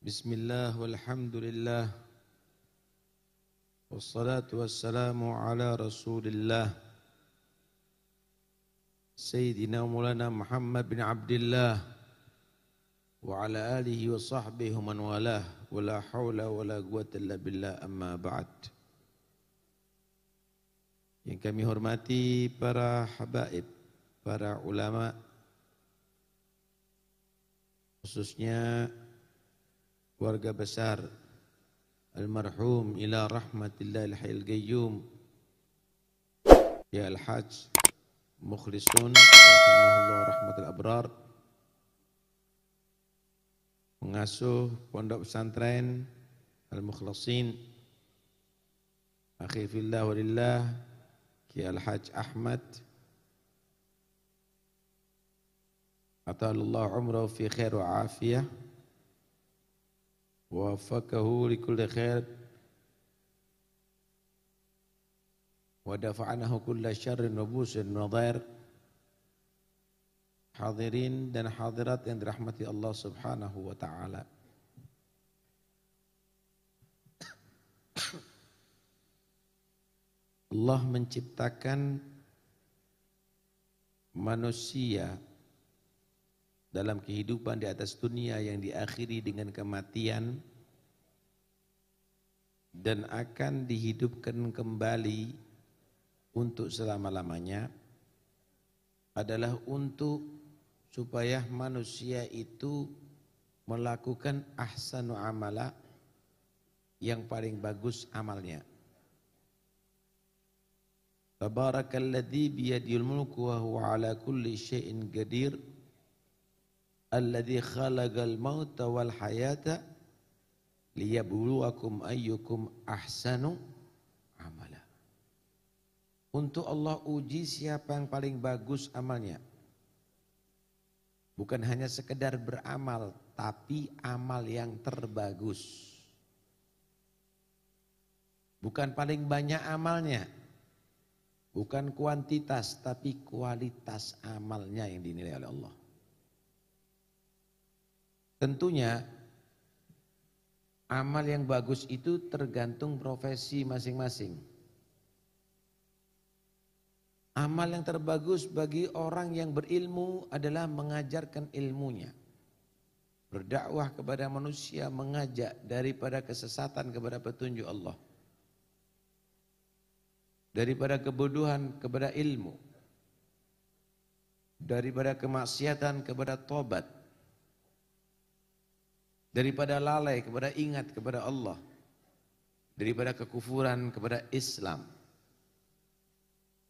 Bismillah walhamdulillah wassalatu wassalamu ala rasulillah Sayyidina Maulana Muhammad bin Abdullah wa ala alihi wa sahbihi man walah wa la hawla wa la quwwata illa billah amma ba'd. Yang kami hormati para habaib, para ulama, khususnya keluarga besar almarhum ila rahmatillahil hayyul qayyum ya al-hajj mukhlisun rahimahullah rahmatul abrar, pengasuh pondok pesantren al-mukhlasin akhi fillah walillah Ki al-Hajj Ahmad atallahu umrahu fi khair wa afiyah wa waffaqahu li kulli khair wa dafa'anahu kulla syarrin wa busin wa dhair. Hadirin dan hadirat yang dirahmati Allah Subhanahu wa taala. Allah menciptakan manusia dalam kehidupan di atas dunia yang diakhiri dengan kematian dan akan dihidupkan kembali untuk selama-lamanya adalah untuk supaya manusia itu melakukan ahsanu amala, yang paling bagus amalnya. Tabarakalladzi biyadihil mulku wa huwa ala kulli syai'in qadir. Alladzi khalaqal mauta wal hayata liyabluwakum ayyukum ahsanu amala. Untuk Allah uji siapa yang paling bagus amalnya. Bukan hanya sekedar beramal, tapi amal yang terbagus. Bukan paling banyak amalnya. Bukan kuantitas, tapi kualitas amalnya yang dinilai oleh Allah. Tentunya amal yang bagus itu tergantung profesi masing-masing. Amal yang terbagus bagi orang yang berilmu adalah mengajarkan ilmunya. Berdakwah kepada manusia, mengajak daripada kesesatan kepada petunjuk Allah. Daripada kebodohan kepada ilmu. Daripada kemaksiatan kepada tobat. Daripada lalai kepada ingat kepada Allah. Daripada kekufuran kepada Islam.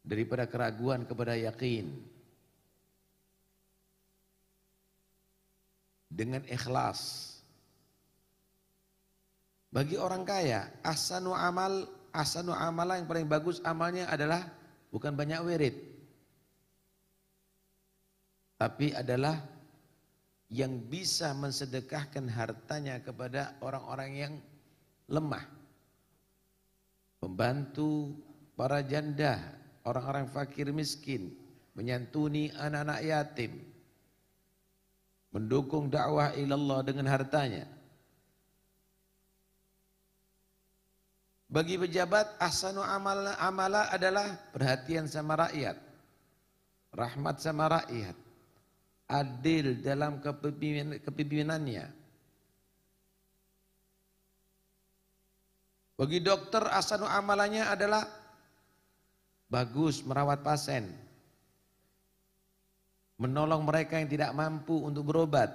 Daripada keraguan kepada yakin. Dengan ikhlas. Bagi orang kaya, ahsanu amala yang paling bagus amalnya adalah bukan banyak wirid. Tapi adalah yang bisa mensedekahkan hartanya kepada orang-orang yang lemah. Membantu para janda, orang-orang fakir miskin, menyantuni anak-anak yatim, mendukung dakwah ilallah dengan hartanya. Bagi pejabat, ahsanu amala adalah perhatian sama rakyat, rahmat sama rakyat, adil dalam kepemimpinannya. Bagi dokter, ahsanu amalannya adalah bagus merawat pasien, menolong mereka yang tidak mampu untuk berobat,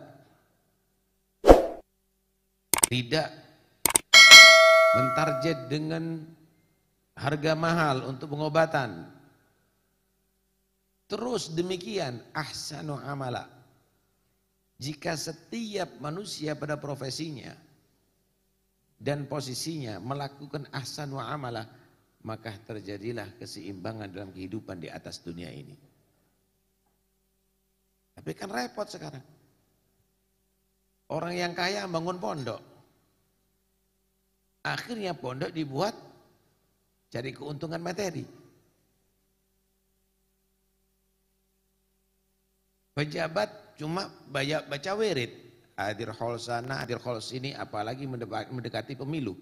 tidak mentarget dengan harga mahal untuk pengobatan. Terus demikian ahsanu amala. Jika setiap manusia pada profesinya dan posisinya melakukan ahsanu amala, maka terjadilah keseimbangan dalam kehidupan di atas dunia ini. Tapi kan repot sekarang. Orang yang kaya bangun pondok. Akhirnya pondok dibuat cari keuntungan materi. Pejabat cuma baca wirid, hadir hall sana, hadir hall sini, apalagi mendekati pemilu.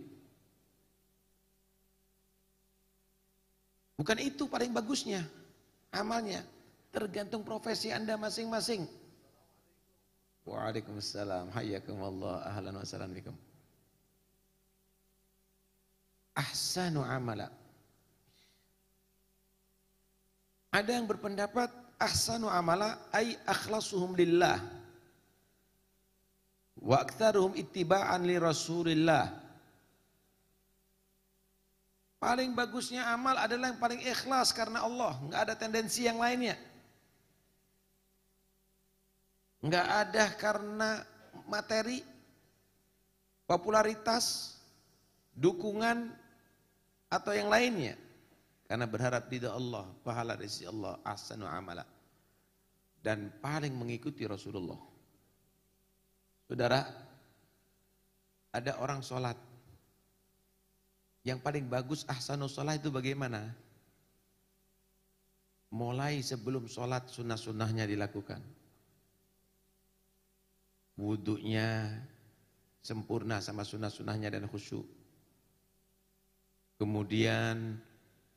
Bukan itu paling bagusnya amalnya, tergantung profesi Anda masing-masing. Waalaikumsalam, hayyakumullah, ahlan wa sahlan bikum. Ahsanu amala. Ada yang berpendapat ahsanu amala ay akhlasuhum lillah wa aktsaruhum ittiba'an li Rasulillah. Paling bagusnya amal adalah yang paling ikhlas karena Allah, enggak ada tendensi yang lainnya. Enggak ada karena materi, popularitas, dukungan atau yang lainnya. Karena berharap ridha Allah, pahala dari sisi Allah, ahsanu amala. Dan paling mengikuti Rasulullah. Saudara, ada orang sholat. Yang paling bagus ahsanu sholat itu bagaimana? Mulai sebelum sholat sunnah-sunnahnya dilakukan. Wudunya sempurna sama sunnah-sunnahnya dan khusyuk. Kemudian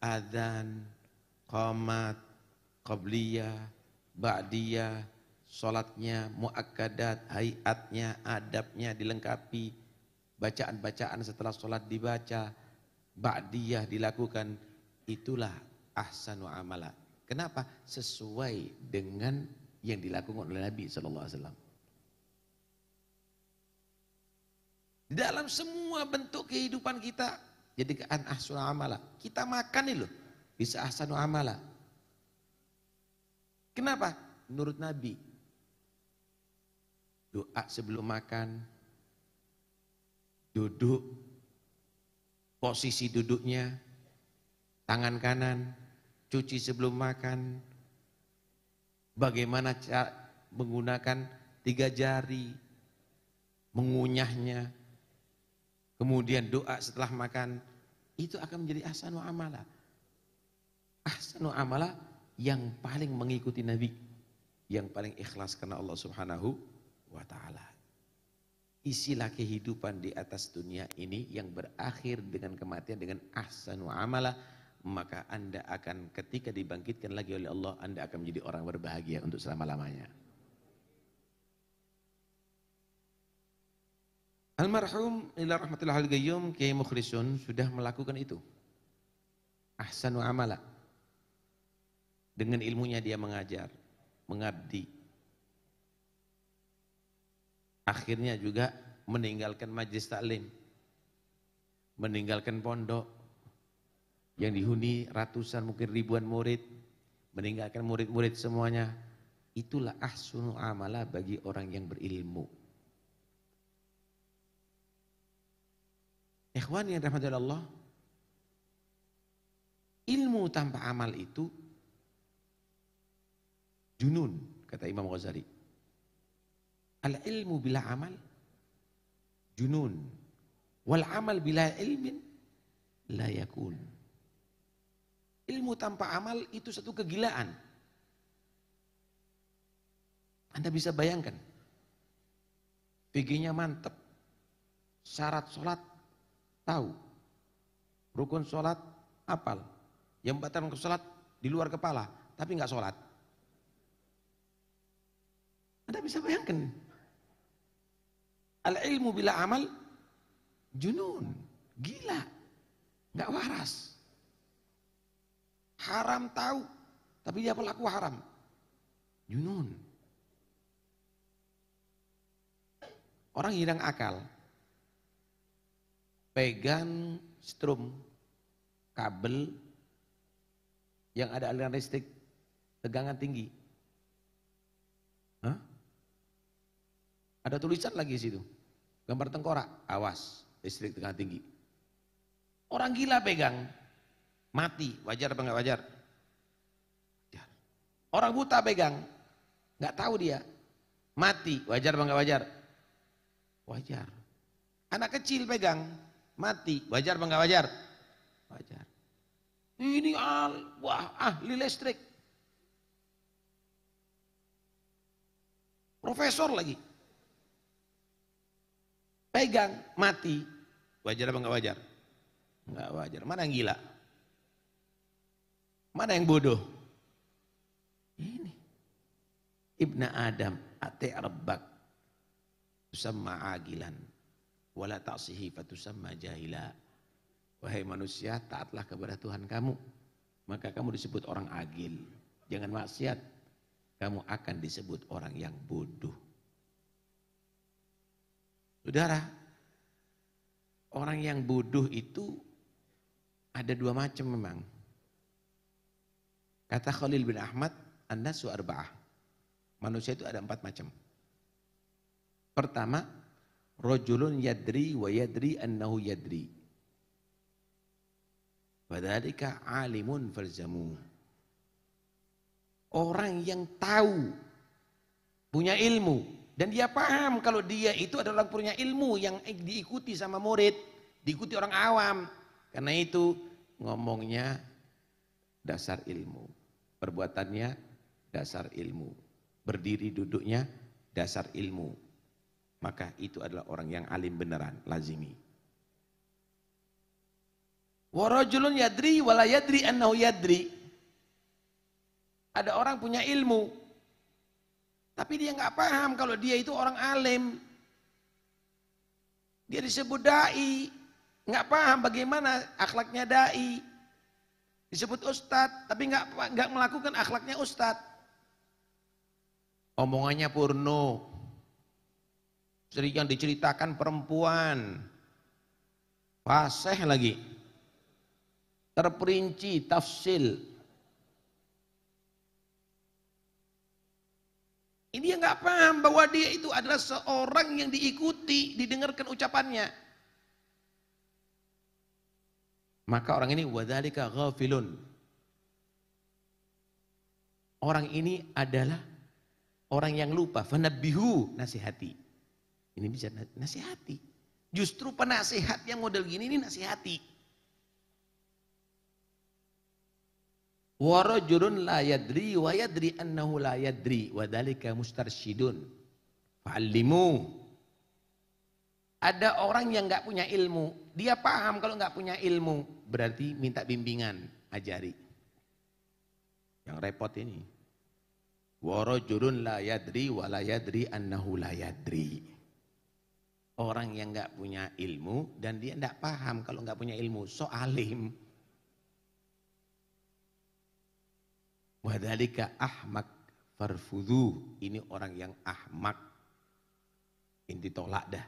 adzan, qamat, qabliyah, ba'diyah, sholatnya, muakkadat, hayatnya, adabnya dilengkapi, bacaan-bacaan setelah sholat dibaca, ba'diyah dilakukan, itulah ahsanu amala. Kenapa? Sesuai dengan yang dilakukan oleh Nabi SAW. Di dalam semua bentuk kehidupan kita, jadikan ahsanu amala. Kita makan nih loh, bisa ahsanu amala. Kenapa? Menurut Nabi, doa sebelum makan, duduk, posisi duduknya, tangan kanan, cuci sebelum makan, bagaimana cara menggunakan 3 jari, mengunyahnya, kemudian doa setelah makan, itu akan menjadi ahsanu amala. Ahsanu amala yang paling mengikuti Nabi, yang paling ikhlas karena Allah Subhanahu wa ta'ala. Isilah kehidupan di atas dunia ini yang berakhir dengan kematian dengan ahsanu amala, maka Anda akan ketika dibangkitkan lagi oleh Allah, Anda akan menjadi orang berbahagia untuk selama-lamanya. Almarhum ila rahmatillah al-gayyum Kiai Mukhlisun sudah melakukan itu. Ahsanu amala. Dengan ilmunya dia mengajar, mengabdi. Akhirnya juga meninggalkan majlis taklim, meninggalkan pondok yang dihuni ratusan mungkin ribuan murid, meninggalkan murid-murid semuanya. Itulah ahsanu amala bagi orang yang berilmu. Ikhwan yang dirahmati Allah, ilmu tanpa amal itu junun, kata Imam Ghazali. Al-ilmu bila amal junun, wal amal bila ilmin la yakun. Ilmu tanpa amal itu satu kegilaan. Anda bisa bayangkan, fikihnya mantep, syarat sholat tahu, rukun sholat hafal, yang membatalkan sholat di luar kepala, tapi nggak sholat. Anda bisa bayangkan, al-ilmu bila amal junun, gila, nggak waras. Haram tahu, tapi dia pelaku haram, junun. Orang hilang akal, pegang strum, kabel yang ada aliran listrik, tegangan tinggi. Hah? Ada tulisan lagi di situ, gambar tengkorak, awas, listrik tegangan tinggi. Orang gila pegang, mati, wajar apa nggak wajar? Wajar. Orang buta pegang, nggak tahu dia, mati, wajar apa nggak wajar? Wajar. Anak kecil pegang, mati, wajar apa nggak wajar? Wajar. Ini ahli listrik, profesor lagi. pegang, mati. Wajar apa enggak wajar? Enggak wajar. Mana yang gila? Mana yang bodoh? Ini. Ibna Adam, ati' rabbak. Tusamma agilan. Wala ta'sihi fatusamma jahila. Wahai manusia, taatlah kepada Tuhan kamu. Maka kamu disebut orang agil. Jangan maksiat. Kamu akan disebut orang yang bodoh. Saudara, orang yang bodoh itu ada dua macam memang. Kata Khalil bin Ahmad, an-nasu arba'ah. Manusia itu ada 4 macam. Pertama, rajulun yadri wa yadri annahu yadri. Wadzalika alimun falzamu. Orang yang tahu, punya ilmu, dan dia paham kalau dia itu adalah punya ilmu yang diikuti sama murid, diikuti orang awam. Karena itu ngomongnya dasar ilmu, perbuatannya dasar ilmu, berdiri duduknya dasar ilmu. Maka itu adalah orang yang alim beneran, lazimi. Wa rajulun yadri wa la yadri annahu yadri. Ada orang punya ilmu, tapi dia nggak paham kalau dia itu orang alim. Dia disebut dai, nggak paham bagaimana akhlaknya dai. Disebut ustadz, tapi nggak melakukan akhlaknya ustadz. Omongannya porno, sering yang diceritakan perempuan, fasih lagi, terperinci, tafsil. Ini dia nggak paham bahwa dia itu adalah seorang yang diikuti, didengarkan ucapannya. Maka orang ini wadzalika ghafilun. Orang ini adalah orang yang lupa, fanabbihu, nasihati. Ini bisa nasihati. Justru penasihat yang model gini ini nasihati. Wa rajulun la yadri wa yadri annahu la yadri wa dzalika mustarsyidun. Fa'allimu. Ada orang yang enggak punya ilmu, dia paham kalau enggak punya ilmu, berarti minta bimbingan, ajari. Yang repot ini. Wa rajulun la yadri wa la yadri annahu la yadri. Orang yang enggak punya ilmu dan dia enggak paham kalau enggak punya ilmu, so alim. Wadzalika ahmak farfudhu. Ini orang yang ahmak. Ini ditolak dah.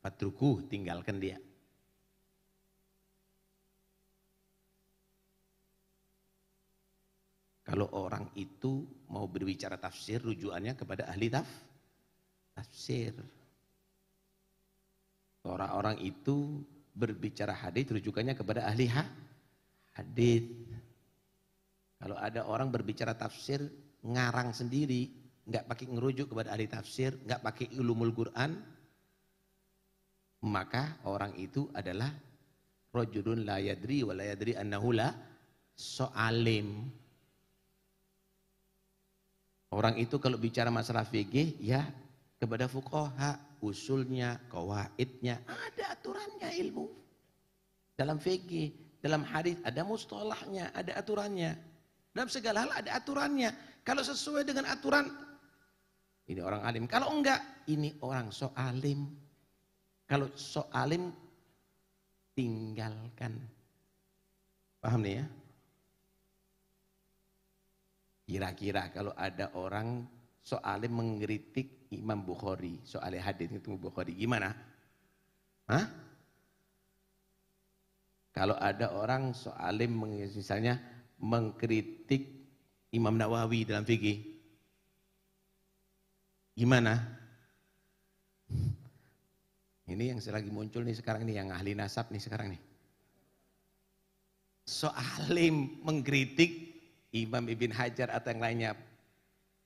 Fatruku, tinggalkan dia. Kalau orang itu mau berbicara tafsir, rujukannya kepada ahli tafsir. Orang-orang itu berbicara hadis, rujukannya kepada ahli hadis. Kalau ada orang berbicara tafsir, ngarang sendiri, nggak pakai ngerujuk kepada ahli tafsir, nggak pakai ulumul Quran, maka orang itu adalah rajulun la yadri wa la yadri annahu la so'alim. Orang itu kalau bicara masalah fikih, ya kepada fuqaha, usulnya, qawaidnya, ada aturannya ilmu. Dalam fikih, dalam hadis ada mustalahnya, ada aturannya. Dalam segala hal ada aturannya. Kalau sesuai dengan aturan, ini orang alim. Kalau enggak, ini orang so alim. Kalau so alim, tinggalkan. Paham nih ya? Kira-kira kalau ada orang so alim mengkritik Imam Bukhari, soal hadis itu Bukhari, gimana? Hah? Kalau ada orang so alim misalnya mengkritik Imam Nawawi dalam fikih, gimana? Ini yang lagi muncul nih sekarang nih, yang ahli nasab nih sekarang nih. So alim mengkritik Imam Ibn Hajar atau yang lainnya,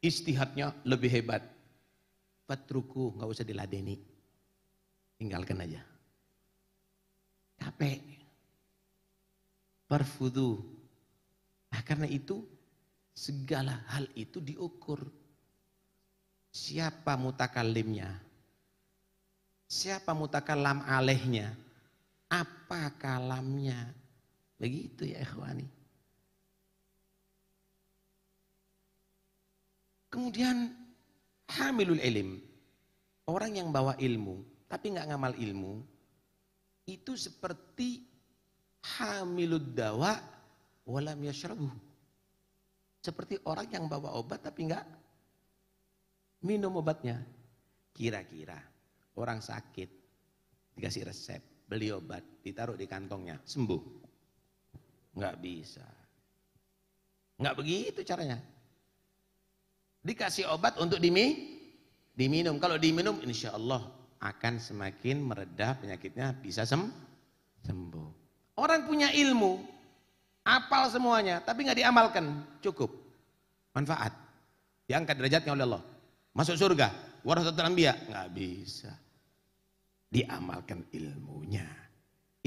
ijtihadnya lebih hebat. Fatruku, nggak usah diladeni, tinggalkan aja. Capek. Farfudhu. Nah, karena itu segala hal itu diukur. Siapa mutakallimnya? Siapa mutakallam alaihnya? Apa kalamnya? Begitu ya ikhwani. Kemudian hamilul ilm. Orang yang bawa ilmu tapi nggak ngamal ilmu itu seperti hamilud dawa walam yashrabuh. Seperti orang yang bawa obat tapi nggak minum obatnya. Kira-kira orang sakit dikasih resep, beli obat, ditaruh di kantongnya, sembuh? Nggak bisa. Nggak begitu caranya. Dikasih obat untuk diminum. Kalau diminum insya Allah akan semakin meredah penyakitnya, bisa sembuh. Orang punya ilmu, apal semuanya, tapi nggak diamalkan, cukup. Manfaat. Diangkat derajatnya oleh Allah. Masuk surga, warasatul anbiya, nggak bisa. Diamalkan ilmunya.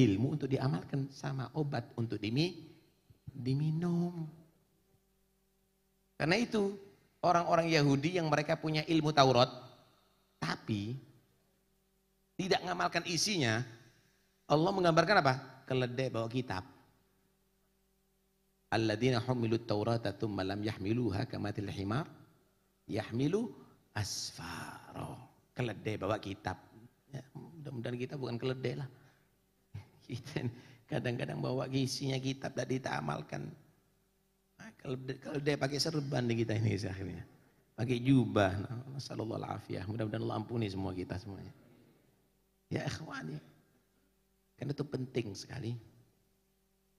Ilmu untuk diamalkan sama obat untuk diminum. Karena itu orang-orang Yahudi yang mereka punya ilmu Taurat tapi tidak mengamalkan isinya, Allah menggambarkan apa? Keledai bawa kitab. Alladzina humilut Taurata tsumma lam yahmiluha kamathil himar yahmilu asfaro. Keledai bawa kitab. Ya, mudah-mudahan kita bukan keledai lah. Kita kadang-kadang bawa isinya kitab tak diamalkan. Keledai pakai serban di kita ini akhirnya. Pakai jubah. Nasallallahu alaihi. Mudah-mudahan Allah ampuni semua kita semuanya. Ya ikhwani. Karena itu penting sekali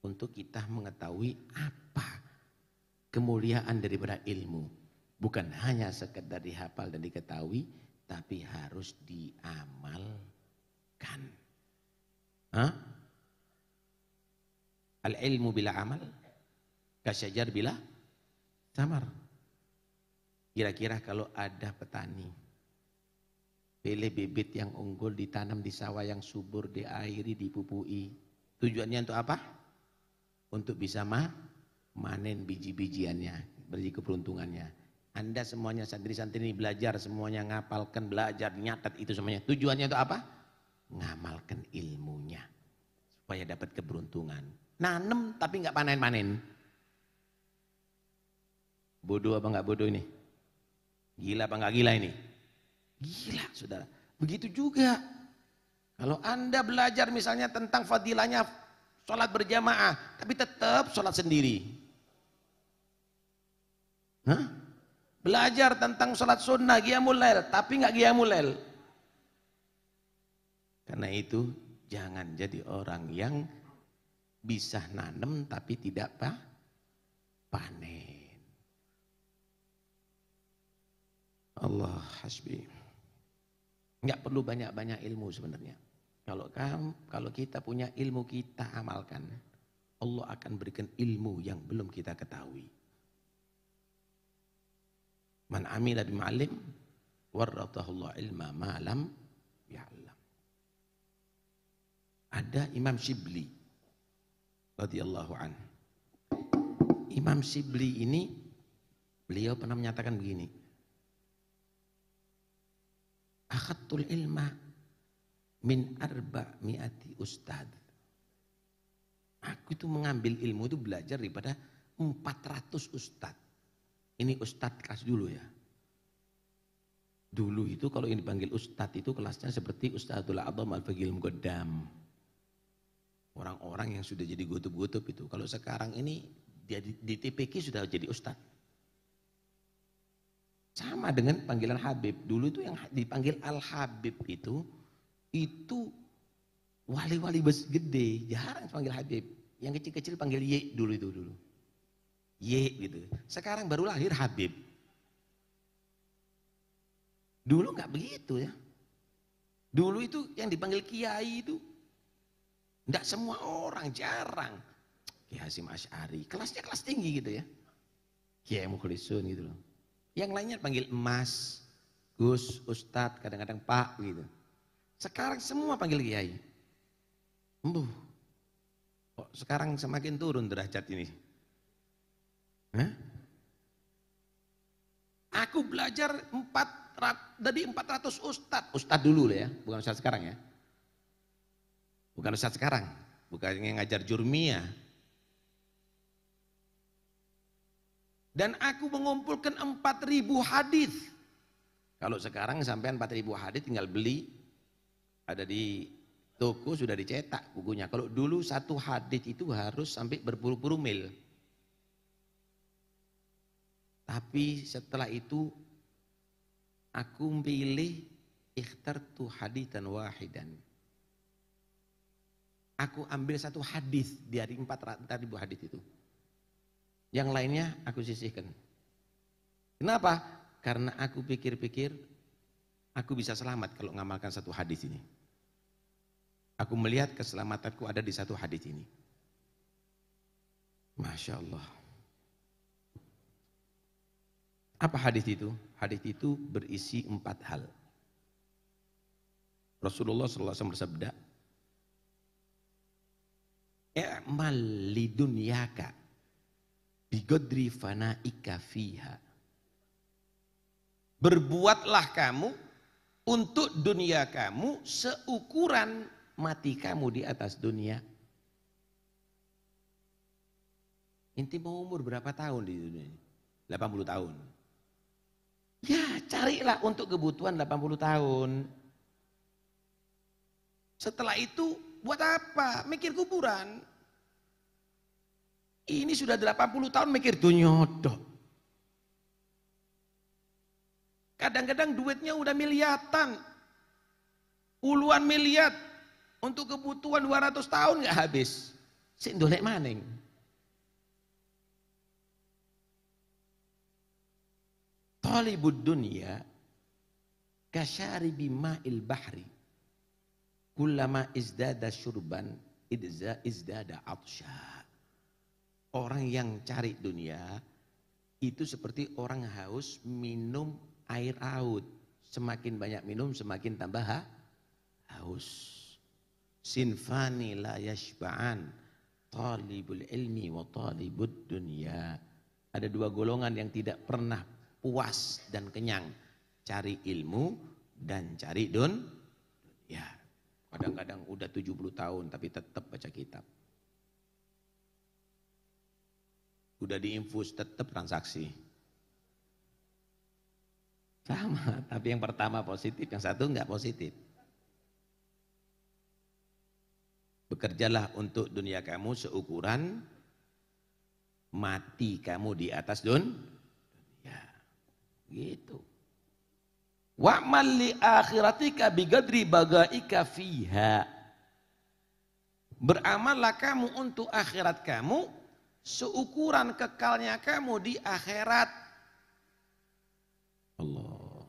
untuk kita mengetahui apa kemuliaan daripada ilmu. Bukan hanya sekedar dihafal dan diketahui, tapi harus diamalkan. Al-ilmu bila amal, kasyajar bila samar. Kira-kira kalau ada petani, pilih bibit yang unggul ditanam di sawah yang subur, diairi, dipupui. Tujuannya untuk apa? Untuk bisa manen biji-bijiannya, beri keberuntungannya. Anda semuanya santri-santri ini belajar, semuanya ngapalkan, belajar, nyatat itu semuanya. Tujuannya untuk apa? Ngamalkan ilmunya. Supaya dapat keberuntungan. Nanem tapi nggak panen-panen. Bodoh apa nggak bodoh ini? Gila apa nggak gila ini? Gila saudara. Begitu juga. Kalau Anda belajar misalnya tentang fadilahnya sholat berjamaah. Tapi tetap sholat sendiri. Belajar tentang sholat sunnah, qiyamul lail, tapi nggak qiyamul lail. Karena itu jangan jadi orang yang bisa nanem tapi tidak panen. Allah hasbi. Nggak perlu banyak-banyak ilmu sebenarnya. Kalau kita punya ilmu, kita amalkan. Allah akan berikan ilmu yang belum kita ketahui. Man amila bima'alim warratahullah ilma ma'lam ya'lam. Ada Imam Shibli radhiyallahu an. Imam Shibli ini beliau pernah menyatakan begini. Akhadtul ilma min arba'mi'ati ustad. Aku itu mengambil ilmu itu belajar daripada 400 ustad. Ini ustadz kelas dulu ya. Dulu itu kalau yang dipanggil ustadz itu kelasnya seperti Ustadzul A'zam Al-Faqihil Muqaddam. Orang-orang yang sudah jadi gutub-gutub itu. Kalau sekarang ini di TPQ sudah jadi ustadz. Sama dengan panggilan Habib. Dulu itu yang dipanggil Al-Habib itu wali-wali gede. Jarang panggil Habib. Yang kecil-kecil panggil Ye dulu. Ye gitu. Sekarang baru lahir Habib. Dulu nggak begitu ya. Dulu itu yang dipanggil kiai itu nggak semua orang, jarang. Kiai Hasyim Asy'ari, kelasnya kelas tinggi gitu ya. Kiai Mukhlisun gitu loh. Yang lainnya panggil Mas, Gus, Ustadz, kadang-kadang Pak gitu. Sekarang semua panggil kiai. Kok sekarang semakin turun derajat ini? Aku belajar dari 400 ustadz. Ustadz dulu ya, bukan ustadz sekarang ya. Bukan ustadz sekarang, bukan yang ngajar jurmiyah. Dan aku mengumpulkan 4.000 hadis. Kalau sekarang sampai 4.000 hadis tinggal beli, ada di toko sudah dicetak bukunya. Kalau dulu satu hadis itu harus sampai berpuluh-puluh mil. Tapi setelah itu aku pilih ikhtartu haditan wahidan. Aku ambil satu hadis dari 4.000 hadis itu. Yang lainnya aku sisihkan. Kenapa? Karena aku pikir-pikir aku bisa selamat kalau ngamalkan satu hadis ini. Aku melihat keselamatanku ada di satu hadis ini. Masya Allah. Apa hadis itu? Hadis itu berisi 4 hal. Rasulullah SAW bersabda, "I'mal lidunyaka bigodri fanaika fiha." Berbuatlah kamu untuk dunia kamu seukuran mati kamu di atas dunia. Inti mau umur berapa tahun di dunia ini? 80 tahun. Ya carilah untuk kebutuhan 80 tahun. Setelah itu buat apa? Mikir kuburan. Ini sudah 80 tahun mikir dunyodok. Kadang-kadang duitnya udah miliatan. Puluhan miliar. Untuk kebutuhan 200 tahun gak habis. Sik ndolek maning. Talibud dunya kasyaribi ma'il bahri. Kullama izdada syurban izdada atsya. Orang yang cari dunia itu seperti orang haus minum air laut. Semakin banyak minum semakin tambah haus. Sinfani la yashba'an. Talibul ilmi wa talibud dunya. Ada 2 golongan yang tidak pernah puas dan kenyang, cari ilmu dan cari dunia. Kadang-kadang udah 70 tahun tapi tetap baca kitab. Udah diinfus tetap transaksi. Sama, tapi yang pertama positif, yang satu enggak positif. Bekerjalah untuk dunia kamu seukuran mati kamu di atas dunia. Gitu. Wa'mal li akhiratika bigadri bagaika fiha. Beramallah kamu untuk akhirat kamu seukuran kekalnya kamu di akhirat. Allah.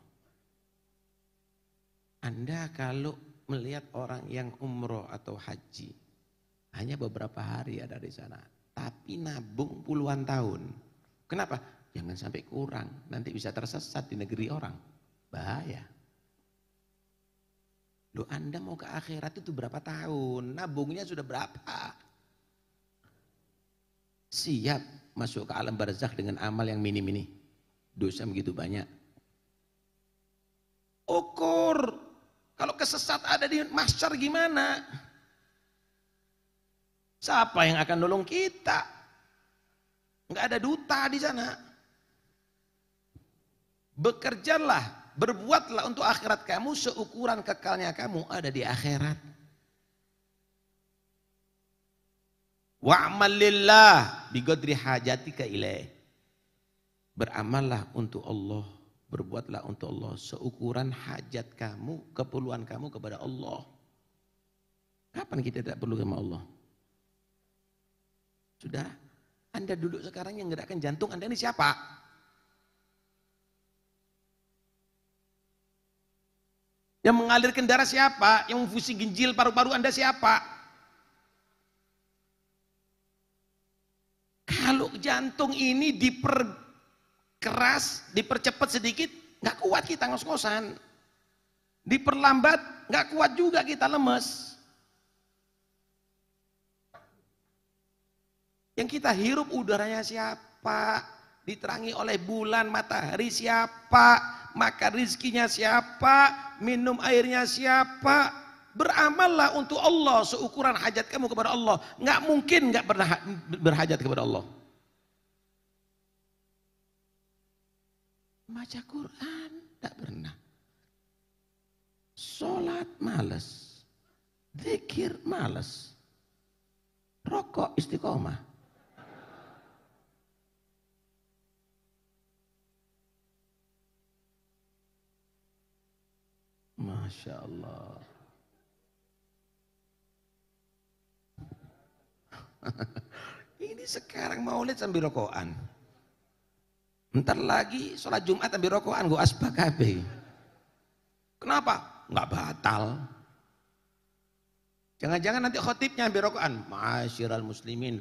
Anda kalau melihat orang yang umroh atau haji, hanya beberapa hari ada di sana, tapi nabung puluhan tahun. Kenapa? Jangan sampai kurang, nanti bisa tersesat di negeri orang. Bahaya. Loh Anda mau ke akhirat itu berapa tahun? Nabungnya sudah berapa? Siap masuk ke alam barzakh dengan amal yang minim ini. Dosa begitu banyak. Ukur. Kalau kesesat ada di mahsyar gimana? Siapa yang akan nolong kita? Enggak ada duta di sana. Bekerjalah, berbuatlah untuk akhirat kamu seukuran kekalnya kamu ada di akhirat. Wa'amal lillah biqadri hajatika ilaih. Beramallah untuk Allah, berbuatlah untuk Allah seukuran hajat kamu, keperluan kamu kepada Allah. Kapan kita tidak perlu sama Allah? Sudah, Anda duduk sekarang yang gerakkan jantung Anda ini siapa? Yang mengalirkan darah siapa? Yang memfusi ginjal paru-paru Anda siapa? Kalau jantung ini diperkeras, dipercepat sedikit, nggak kuat kita ngos-ngosan. Diperlambat, nggak kuat juga kita lemes. Yang kita hirup udaranya siapa? diterangi oleh bulan, matahari siapa, makan rizkinya siapa, minum airnya siapa. Beramallah untuk Allah seukuran hajat kamu kepada Allah. Nggak mungkin nggak pernah berhajat kepada Allah. Baca Quran tidak pernah. Sholat malas, zikir malas, rokok istiqomah. Masya Allah. Ini sekarang maulid sambil rokokan. Ntar lagi sholat Jumat sambil rokokan, gue asbak kabeh. Kenapa? Nggak batal. Jangan-jangan nanti khotibnya sambil rokokan. Ma'asyiral muslimin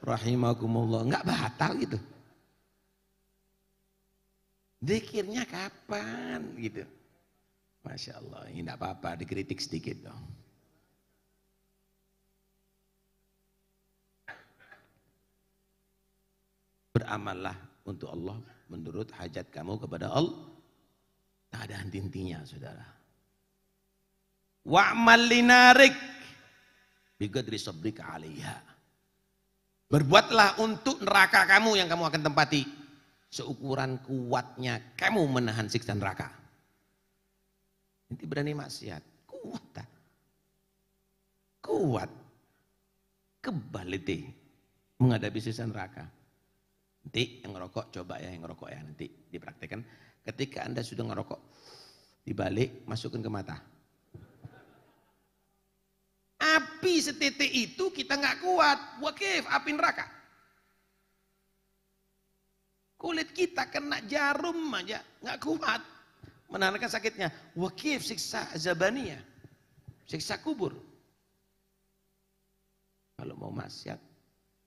rahimakumullah. Nggak batal gitu. Zikirnya kapan gitu. Masya Allah, ini nggak apa-apa, dikritik sedikit dong. Beramallah untuk Allah menurut hajat kamu kepada Allah. Tak ada henti-hentinya, saudara. Wa'mal linarik biqadri sabrika 'alaiha. Berbuatlah untuk neraka kamu yang kamu akan tempati seukuran kuatnya kamu menahan siksa neraka. Nanti berani maksiat, kuat tak? Kuat. Kebal itu menghadapi siksa neraka. Nanti yang ngerokok, coba ya yang ngerokok ya, nanti dipraktekkan. Ketika Anda sudah ngerokok, dibalik, masukkan ke mata. Api setitik itu kita nggak kuat, wakif api neraka. Kulit kita kena jarum aja, nggak kuat. Menahankan sakitnya, wakif siksa zabaniyah, siksa kubur. Kalau mau maksiat,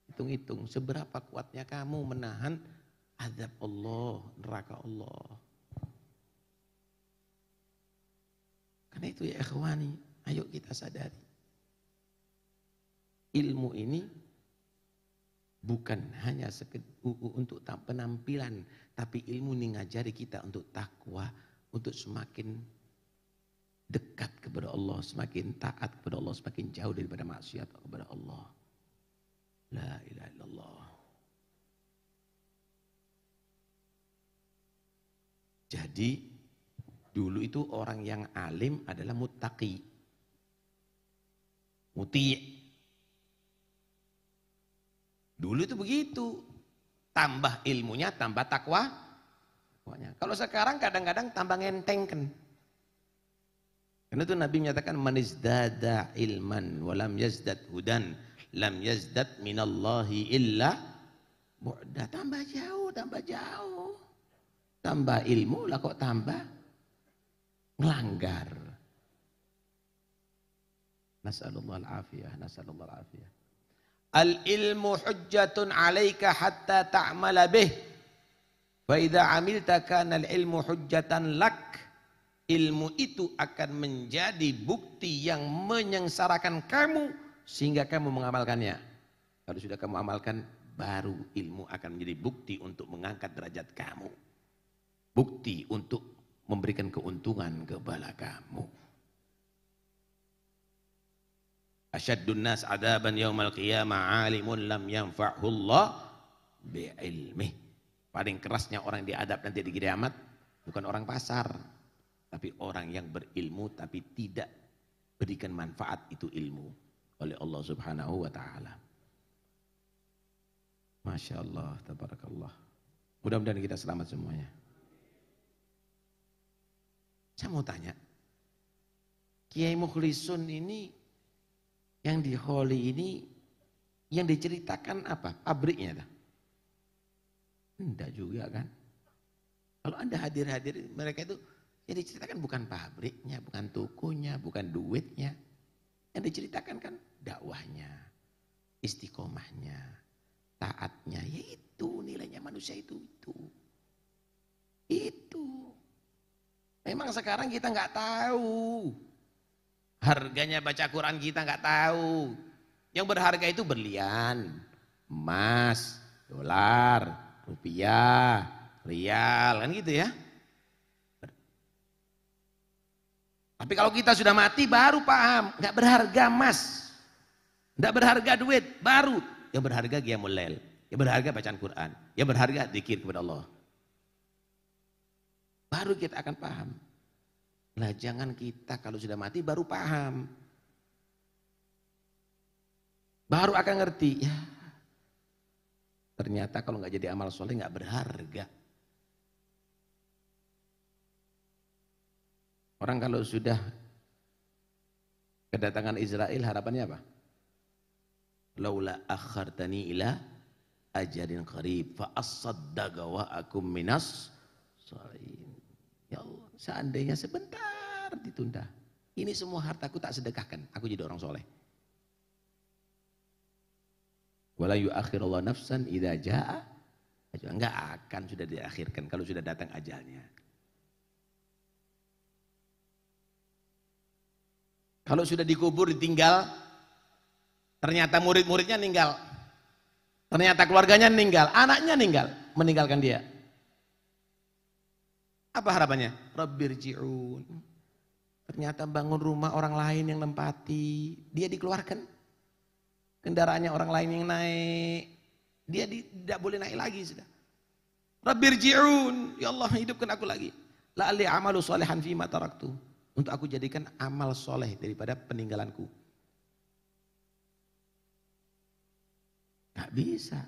hitung-hitung seberapa kuatnya kamu menahan azab Allah, neraka Allah. Karena itu ya ikhwani, ayo kita sadari. Ilmu ini bukan hanya untuk penampilan, tapi ilmu ini ngajari kita untuk takwa, untuk semakin dekat kepada Allah, semakin taat kepada Allah, semakin jauh daripada maksiat kepada Allah. La ilaha illallah. Jadi dulu itu orang yang alim adalah muttaqi, muti'. Dulu itu begitu. Tambah ilmunya, tambah takwa. Kalau sekarang kadang-kadang tambah ngentengkan. Karena itu Nabi menyatakan man izdada ilman walam yazdad hudan lam yazdad minallahi illa bu'da. Tambah jauh, tambah jauh. Tambah ilmu lah kok tambah ngelanggar. Nas'alullah al-afiyah, nas'alullah al-afiyah. Al-ilmu hujjatun 'alaika hatta ta'mala bih. Wa idza 'amilta kana al-ilmu hujjatan lak. Ilmu itu akan menjadi bukti yang menyengsarakan kamu sehingga kamu mengamalkannya. Kalau sudah kamu amalkan, baru ilmu akan menjadi bukti untuk mengangkat derajat kamu. Bukti untuk memberikan keuntungan kepada kamu. Asyaddun nas adaban yaumal qiyamah alimun lam yanfa'hullah bi'ilmih. Paling kerasnya orang diadab nanti di kiamat bukan orang pasar, tapi orang yang berilmu tapi tidak berikan manfaat itu ilmu oleh Allah Subhanahu wa taala. Masya Allah, tabarakallah. Mudah-mudahan kita selamat semuanya. Saya mau tanya, Kiai Mukhlisun ini yang di Holi ini yang diceritakan apa? Pabriknya dah. Enggak juga kan? Kalau Anda hadir-hadir mereka itu yang diceritakan bukan pabriknya, bukan tokonya, bukan duitnya. Yang diceritakan kan dakwahnya, istiqomahnya, taatnya, yaitu nilainya manusia itu. Itu. Memang sekarang kita nggak tahu. Harganya baca Quran kita nggak tahu. Yang berharga itu berlian, emas, dolar, rupiah, rial, kan gitu ya. Tapi kalau kita sudah mati baru paham, nggak berharga emas, nggak berharga duit, baru yang berharga qiyamul lail, yang berharga bacaan Quran, yang berharga zikir kepada Allah. Baru kita akan paham. Nah jangan kita kalau sudah mati baru paham. Baru akan ngerti, ya ternyata kalau nggak jadi amal soleh nggak berharga. Orang kalau sudah kedatangan Israel harapannya apa? Laula akhartani ila ajalin qarib fa asaddaqa wa akum minas shalihin. Ya Allah, seandainya sebentar ditunda, ini semua hartaku tak sedekahkan, aku jadi orang soleh. Wala yuakhirullahu nafsan idza jaa, enggak akan sudah diakhirkan kalau sudah datang ajalnya. Kalau sudah dikubur ditinggal, ternyata murid-muridnya ninggal, ternyata keluarganya ninggal, anaknya ninggal, meninggalkan dia. Apa harapannya? Rabbirji'un. Ternyata bangun rumah orang lain yang nempati, dia dikeluarkan. Kendaraannya orang lain yang naik, dia tidak boleh naik lagi sudah. Rabbirji'un, ya Allah hidupkan aku lagi. La'alli amalu solehan fima taraktu. Untuk aku jadikan amal soleh daripada peninggalanku. Gak bisa.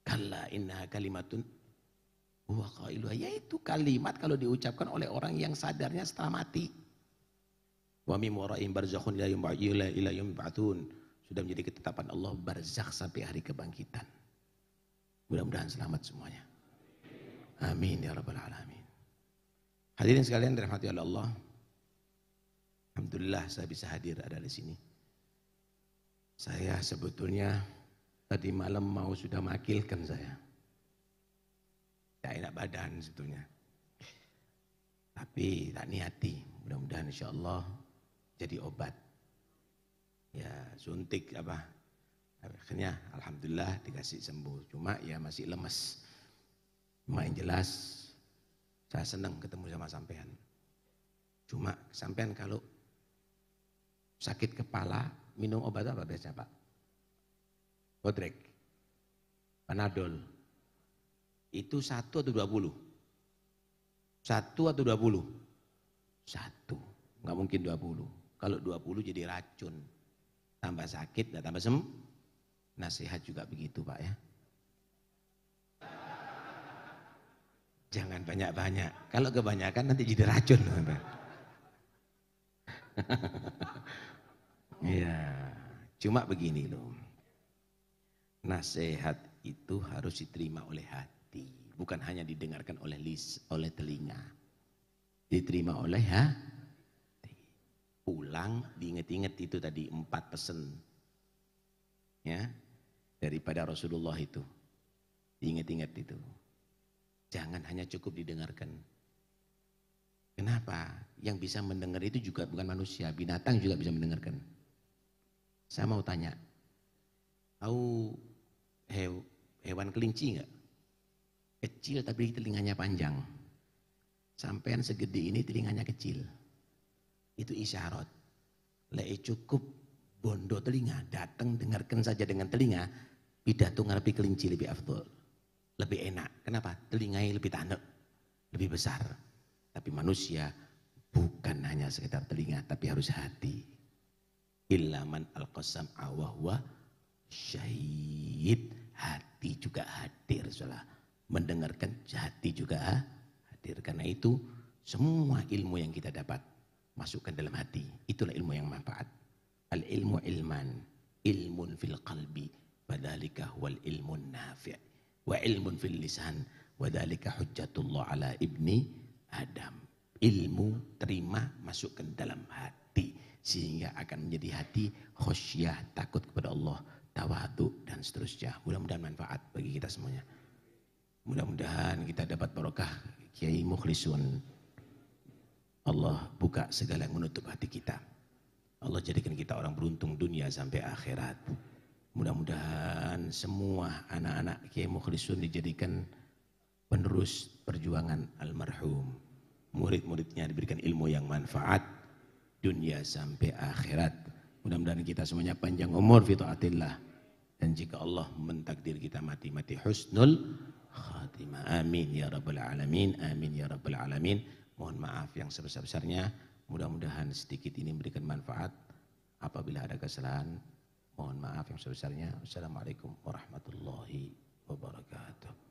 Kalla innaha kalimatun huwa qailuha, yaitu kalimat kalau diucapkan oleh orang yang sadarnya setelah mati. Wa min wara'ihim barzakhun ila yaumil ba'tsun. Sudah menjadi ketetapan Allah barzakh sampai hari kebangkitan. Mudah-mudahan selamat semuanya. Amin ya rabbal alamin. Hadirin sekalian dirahmati oleh Allah. Alhamdulillah saya bisa hadir ada di sini. Saya sebetulnya tadi malam mau sudah makilkan saya. Tak enak badan sebetulnya. Tapi tak niati. Mudah-mudahan insya Allah jadi obat. Ya suntik apa. Akhirnya alhamdulillah dikasih sembuh. Cuma ya masih lemes. Cuma yang jelas saya senang ketemu sama sampean. Cuma sampean kalau sakit kepala minum obat apa biasa Pak? Bodrek, Panadol. Itu 1 atau 20? 1 atau 20? 1, nggak mungkin 20. Kalau 20 jadi racun, tambah sakit, nggak tambah sembuh. Nasihat juga begitu Pak ya. Jangan banyak-banyak. Kalau kebanyakan nanti jadi racun. Ya, cuma begini loh. Nasihat itu harus diterima oleh hati, bukan hanya didengarkan oleh telinga. Diterima oleh hati. Pulang diingat-ingat itu tadi 4 pesen. Ya, daripada Rasulullah itu. Diingat-ingat itu. Jangan hanya cukup didengarkan. Kenapa? Yang bisa mendengar itu juga bukan manusia, binatang juga bisa mendengarkan. Saya mau tanya, tahu hewan kelinci enggak? Kecil tapi telinganya panjang. Sampean segede ini telinganya kecil. Itu isyarat. Cukup bondo telinga, datang dengarkan saja dengan telinga, pidato ngarepi kelinci lebih afdol. Lebih enak. Kenapa? Telinganya lebih tanek, lebih besar. Tapi manusia bukan hanya sekedar telinga, tapi harus hati. Illa man al-qasam awahwa syahid. Hati juga hadir. Salah. Mendengarkan hati juga hadir. Karena itu semua ilmu yang kita dapat masukkan dalam hati. Itulah ilmu yang manfaat. Al-ilmu ilman. Ilmun fil qalbi. Wadhalika huwal ilmun nafi'. Wa ilmun fil lisan. Wadhalika hujjatullah ala ibni Adam. Ilmu terima masukkan dalam hati. Sehingga akan menjadi hati khosyah, takut kepada Allah, tawadhu dan seterusnya. Mudah-mudahan manfaat bagi kita semuanya. Mudah-mudahan kita dapat barokah Kiai Mukhlisun. Allah buka segala yang menutup hati kita. Allah jadikan kita orang beruntung dunia sampai akhirat. Mudah-mudahan semua anak-anak Kiai Mukhlisun dijadikan penerus perjuangan almarhum. Murid-muridnya diberikan ilmu yang manfaat dunia sampai akhirat. Mudah-mudahan kita semuanya panjang umur fi taatillah. Dan jika Allah mentakdir kita mati husnul khatimah. Amin ya rabbal alamin. Amin ya rabbal alamin. Mohon maaf yang sebesar-besarnya. Mudah-mudahan sedikit ini memberikan manfaat. Apabila ada kesalahan, mohon maaf yang sebesarnya. Wassalamualaikum warahmatullahi wabarakatuh.